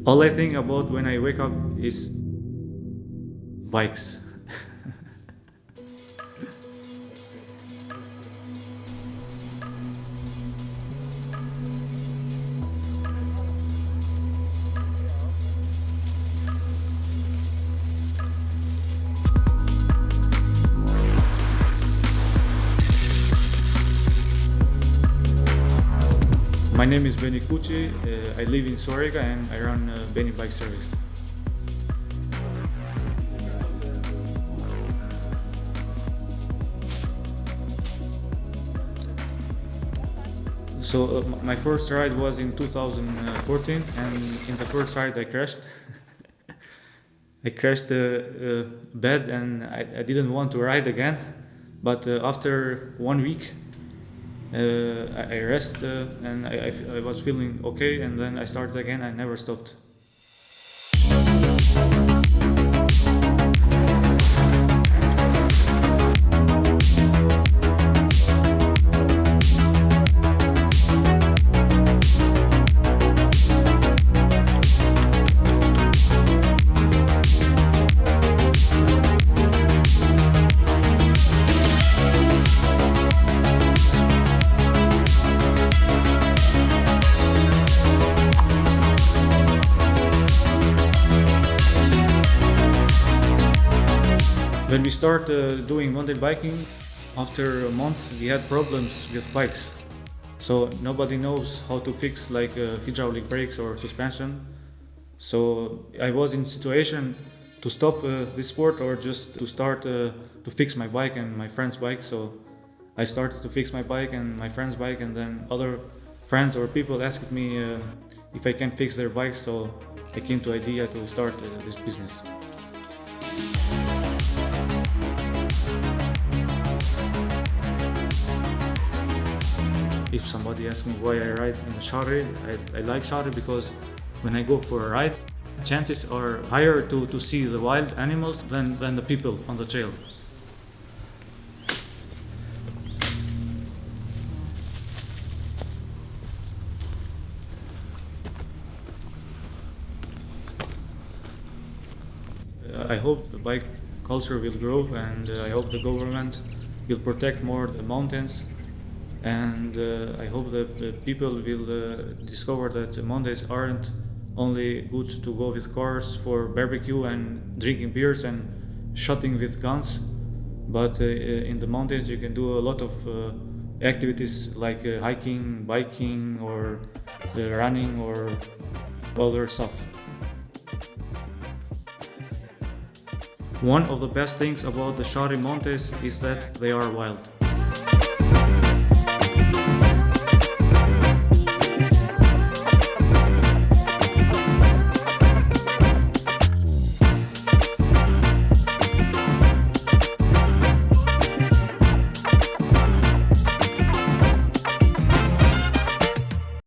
All I think about when I wake up is bikes. My name is Beni Kuqi. I live in Suhareka and I run Beni Bike Service. So my first ride was in 2014, and in the first ride I crashed. I crashed the bed and I didn't want to ride again. But after 1 week, I rest and I was feeling okay, and then I started again. I never stopped. When we started doing mountain biking, after a month we had problems with bikes. So nobody knows how to fix like hydraulic brakes or suspension. So I was in situation to stop this sport or just to start to fix my bike and my friend's bike. So I started to fix my bike and my friend's bike, and then other friends or people asked me if I can fix their bikes. So I came to idea to start this business. If somebody asks me why I ride in a shari, I like shari because when I go for a ride, chances are higher to see the wild animals than the people on the trail. I hope the bike culture will grow, and I hope the government will protect more the mountains. And I hope that people will discover that mountains aren't only good to go with cars for barbecue and drinking beers and shooting with guns, but in the mountains you can do a lot of activities like hiking, biking, or running, or other stuff. One of the best things about the Shari Mountains is that they are wild.